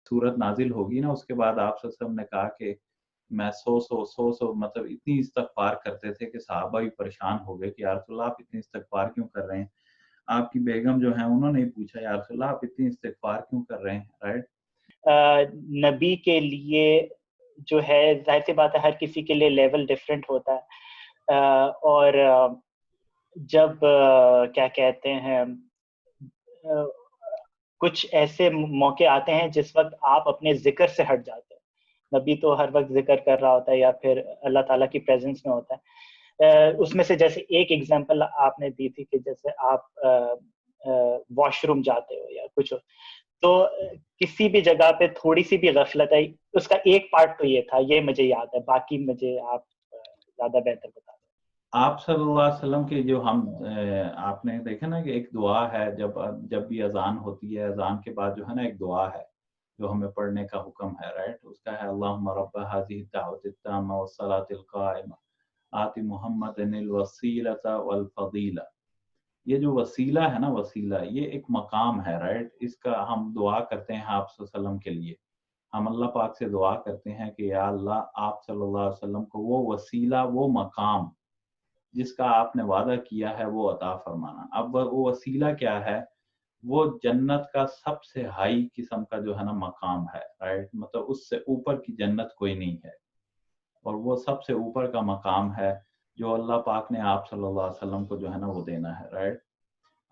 सूरत नाजिल होगी ना, उसके बाद आप सल्लल्लाहु अलैहि वसल्लम ने कहा कि मैं सौ मतलब इतनी इस्तगफार करते थे कि सहाबा भी परेशान हो गए कि या रसूलल्लाह आप इतनी इस्तगफार क्यों कर रहे हैं? आपकी बेगम जो है उन्होंने ही पूछा, या रसूलल्लाह आप इतनी इस्तगफार क्यों कर रहे हैं, राइट? नबी के लिए जो है जाहिर सी बात है हर किसी के लिए लेवल डिफरेंट होता है, और जब क्या कहते हैं कुछ ऐसे मौके आते हैं जिस वक्त आप अपने जिक्र से हट जाते हैं। नबी तो हर वक्त जिक्र कर रहा होता है या फिर अल्लाह ताला की प्रेजेंस में होता है। उसमें से जैसे एक एग्जांपल आपने दी थी कि जैसे आप वॉशरूम जाते हो या कुछ हो, तो किसी भी जगह पे थोड़ी सी भी गफलत आई, उसका एक पार्ट तो ये था, ये मुझे याद है, बाकी मुझे आप ज्यादा बेहतर बता दें। आप सल्लल्लाहु अलैहि वसल्लम के जो हम आपने देखा ना कि एक दुआ है, जब भी अजान होती है, अजान के बाद जो है ना एक दुआ है जो हमें पढ़ने का हुक्म है, राइट? उसका है अल्लाहुम्मा रब्ब हाज़िहि दावतित ताम्मा वस्सलातिल काइमा आति मुहम्मदिनिल वसीलता वल फजीला। ये जो वसीला है ना, वसीला ये एक मकाम है, राइट? इसका हम दुआ करते हैं आप सल्लल्लाहु अलैहि वसल्लम के लिए। हम अल्लाह पाक से दुआ करते हैं कि या अल्लाह आप सल्लल्लाहु अलैहि वसल्लम को वो वसीला, वो मकाम जिसका आपने वादा किया है वो अता फरमाना। अब वो वसीला क्या है? वो जन्नत का सबसे हाई किस्म का जो है ना मकाम है, राइट? मतलब उससे ऊपर की जन्नत कोई नहीं है, और वो सबसे ऊपर का मकाम है जो अल्लाह पाक ने आप सल्लल्लाहु अलैहि वसल्लम को जो है ना वो देना है, राइट?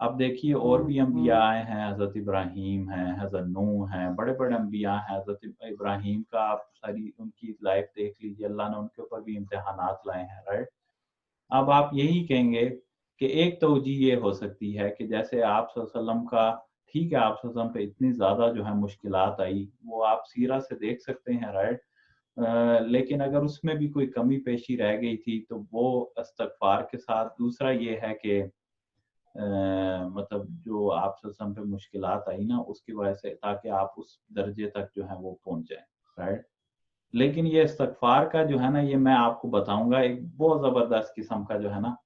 अब देखिए और भी अम्बिया आए हैं, हज़रत इब्राहीम हैं, हज़रत नूह हैं, बड़े-बड़े अम्बिया हैं। हज़रत इब्राहीम का आप सारी उनकी लाइफ देख लीजिए, अल्लाह ने उनके ऊपर भी इम्तिहानात लाए हैं, राइट? अब आप यही कहेंगे कि एक तवजीह ये हो सकती है कि जैसे आप सल्लल्लाहु अलैहि वसल्लम का, ठीक है आप सल्लल्लाहु अलैहि वसल्लम पे इतनी ज़्यादा जो है मुश्किलात आई, वो आप सीरा से देख सकते हैं, राइट? लेकिन अगर उसमें भी कोई कमी पेशी रह गई थी तो वो इस्तगफार के साथ, दूसरा ये है कि मतलब जो आप सल्लल्लाहु अलैहि वसल्लम पे मुश्किलात आई ना उसकी वजह से, ताकि आप उस दर्जे तक जो है वो पहुँच जाएँ, राइट? लेकिन ये इस्तगफार का जो है ना, ये मैं आपको बताऊँगा एक बहुत ज़बरदस्त किस्म का जो है ना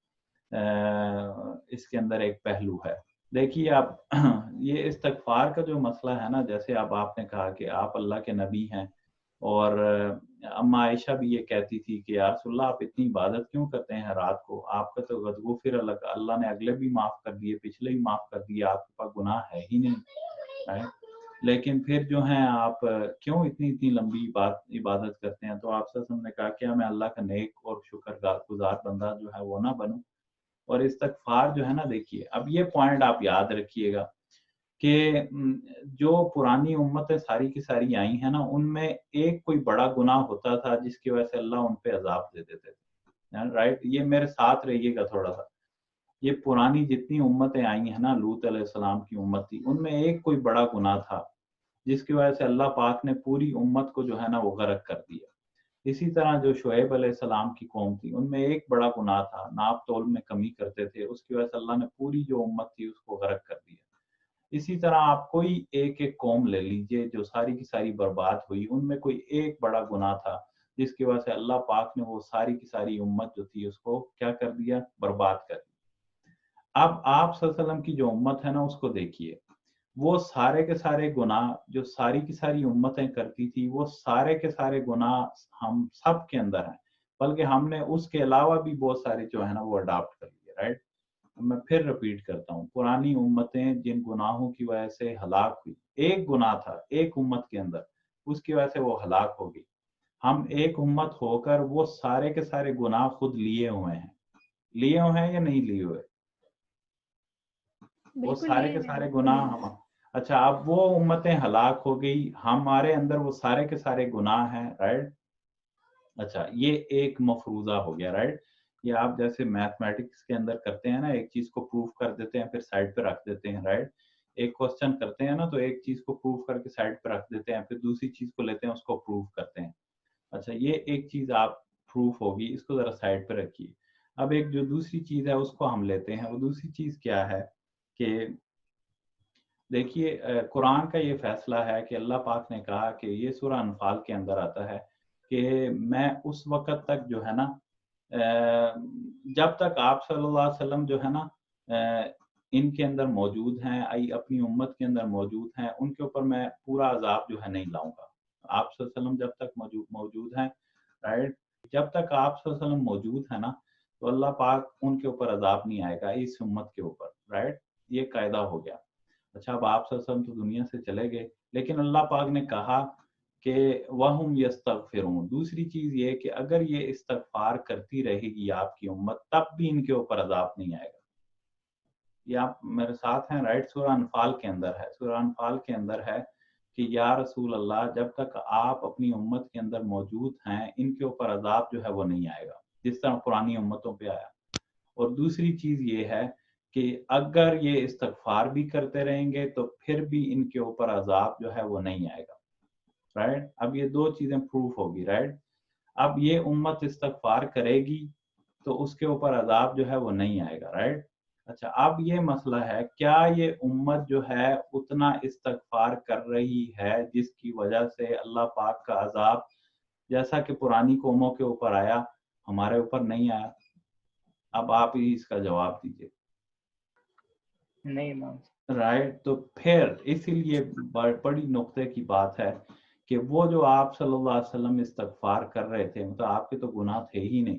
इसके अंदर एक पहलू है। देखिए आप ये इस्तगफार का जो मसला है ना, जैसे अब आपने कहा कि आप अल्लाह के नबी हैं, और अम्मा आयशा भी ये कहती थी कि या रसूलल्लाह आप इतनी इबादत क्यों करते हैं रात को? आपका तो गदगुफिर लक, अल्लाह ने अगले भी माफ़ कर दिए, पिछले भी माफ़ कर दिए, आपके पास गुनाह है ही नहीं, राइट? लेकिन फिर जो है आप क्यों इतनी-इतनी लंबी इबादत करते हैं? तो आप सल्लल्लाहु अलैहि वसल्लम ने कहा क्या मैं अल्लाह का नेक और शुक्रगुज़ार बंदा जो है वो ना बनूँ? और इस्तगफार जो है ना, देखिए अब ये पॉइंट आप याद रखिएगा कि जो पुरानी उम्मतें सारी की सारी आई हैं ना, उनमें एक कोई बड़ा गुनाह होता था जिसकी वजह से अल्लाह उन पे अज़ाब दे देते थे, राइट? ये मेरे साथ रहिएगा थोड़ा-सा। ये पुरानी जितनी उम्मतें आई हैं ना, लूत अलैहिस्सलाम की उम्मत थी, उनमें एक कोई बड़ा गुनाह था जिसकी वजह से अल्लाह पाक ने पूरी उम्मत को जो है ना वो गर्क कर दिया। इसी तरह जो शुएब अलैहिस्सलाम की कौम थी, उनमें एक बड़ा गुनाह था, नाप-तोल में कमी करते थे, उसकी वजह से अल्लाह ने पूरी जो उम्मत थी उसको गर्क कर दिया। इसी तरह आप कोई एक-एक कौम ले लीजिए जो सारी की सारी बर्बाद हुई, उनमें कोई एक बड़ा गुनाह था, जिसकी वजह से अल्लाह पाक ने वो सारी की सारी उम्मत जो थी उसको क्या कर दिया? बर्बाद कर दिया। अब आप सल्लल्लाहु अलैहि वसल्लम की जो उम्मत है ना उसको देखिए, वो सारे के सारे गुनाह जो सारी की सारी उम्मतें करती थी, वो सारे के सारे गुनाह हम सब के अंदर हैं। बल्कि हमने उसके अलावा भी बहुत सारे जो है ना वो अडॉप्ट कर लिए, राइट? मैं फिर रिपीट करता हूँ, पुरानी उम्मतें जिन गुनाहों की वजह से हलाक हुई, एक गुनाह था एक उम्मत के अंदर, उसकी वजह से वो हलाक हो गई। हम एक उम्मत होकर वो सारे के सारे गुनाह खुद लिए हुए हैं या नहीं लिए हुए? वो बिल्कुल सारे लिए के हैं। सारे गुनाह हम, अच्छा अब वो उम्मतें हलाक हो गई, हमारे अंदर वो सारे के सारे गुनाह हैं, राइट? अच्छा ये एक मफरूज़ा हो गया, राइट? ये आप जैसे मैथमेटिक्स के अंदर करते हैं ना, एक चीज़ को प्रूव कर देते हैं फिर साइड पे रख देते हैं, राइट? एक क्वेश्चन करते हैं ना तो एक चीज़ को प्रूव करके साइड पे रख देते हैं, फिर दूसरी चीज़ को लेते हैं उसको प्रूव करते हैं। अच्छा ये एक चीज़ आप प्रूफ होगी, इसको ज़रा साइड पे रखिए। अब एक जो दूसरी चीज़ है उसको हम लेते हैं, वो दूसरी चीज़ क्या है कि देखिए कुरान का ये फैसला है कि अल्लाह पाक ने कहा कि ये सूरह अनफाल के अंदर आता है कि मैं उस वक़्त तक जो है ना जब तक आप सल्लल्लाहु अलैहि वसल्लम जो है ना ان کے اندر موجود ہیں, اپنی امت کے اندر موجود ہیں, ان کے اوپر میں پورا عذاب جو ہے نہیں لاؤں گا. آپ صلی اللہ علیہ وسلم جب تک موجود ہیں, رائٹ, جب تک آپ صلی اللہ علیہ وسلم موجود ہیں نا, تو اللہ پاک ان کے اوپر عذاب نہیں آئے گا اس امت کے اوپر, رائٹ. یہ قاعدہ ہو گیا. اچھا, اب آپ صلی اللہ علیہ وسلم تو دنیا سے چلے گئے, لیکن اللہ پاک نے کہا کہ وَهُمْ يَسْتَغْفِرُونَ. دوسری چیز یہ کہ اگر یہ استغفار کرتی رہے گی آپ کی امت, تب بھی ان کے اوپر عذاب نہیں آئے گا. یہ آپ میرے ساتھ ہیں, رائٹ. سورہ انفال کے اندر ہے, سورہ انفال کے اندر ہے کہ یا رسول اللہ, جب تک آپ اپنی امت کے اندر موجود ہیں, ان کے اوپر عذاب جو ہے وہ نہیں آئے گا جس طرح پرانی امتوں پہ آیا. اور دوسری چیز یہ ہے کہ اگر یہ استغفار بھی کرتے رہیں گے تو پھر بھی ان کے اوپر عذاب جو ہے وہ نہیں آئے گا, رائٹ. اب یہ دو چیزیں پروف ہوگی, رائٹ. اب یہ امت استغفار کرے گی تو اس کے اوپر عذاب جو ہے وہ نہیں آئے گا, رائٹ. اچھا, اب یہ مسئلہ ہے, کیا یہ امت جو ہے اتنا استغفار کر رہی ہے جس کی وجہ سے اللہ پاک کا عذاب جیسا کہ پرانی قوموں کے اوپر آیا ہمارے اوپر نہیں آیا؟ اب آپ ہی اس کا جواب دیجئے. نہیں, رائٹ. تو پھر اسی لیے بڑی نقطے کی بات ہے کہ وہ جو آپ صلی اللہ علیہ وسلم استغفار کر رہے تھے, مطلب آپ کے تو گناہ تھے ہی نہیں,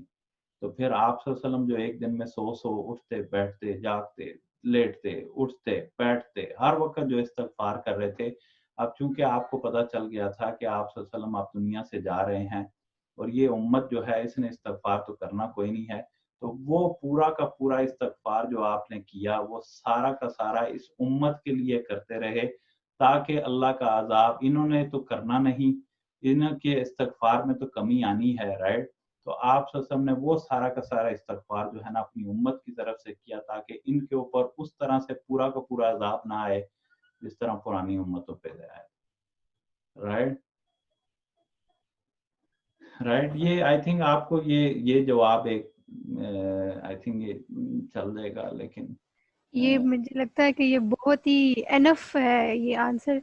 تو پھر آپ صلی اللہ علیہ وسلم جو ایک دن میں سو اٹھتے بیٹھتے جاگتے لیٹتے اٹھتے بیٹھتے ہر وقت جو استغفار کر رہے تھے, اب چونکہ آپ کو پتہ چل گیا تھا کہ آپ صلی اللہ علیہ وسلم آپ دنیا سے جا رہے ہیں اور یہ امت جو ہے اس نے استغفار تو کرنا کوئی نہیں ہے, تو وہ پورا کا پورا استغفار جو آپ نے کیا وہ سارا کا سارا اس امت کے لیے کرتے رہے تاکہ اللہ کا عذاب, انہوں نے تو کرنا نہیں, ان کے استغفار میں تو کمی آنی ہے, رائٹ. تو آپ صلی اللہ علیہ وسلم نے وہ سارا کا سارا استغفار جو ہے نا اپنی امت کی طرف سے کیا تاکہ ان کے اوپر اس طرح سے پورا کا پورا عذاب نہ آئے جس طرح پرانی امتوں پہ آئے, رائٹ. رائٹ. یہ آئی تھنک آپ کو یہ جواب ایک آئی تھنک یہ چل جائے گا, لیکن یہ مجھے لگتا ہے کہ یہ بہت ہی انف ہے یہ آنسر.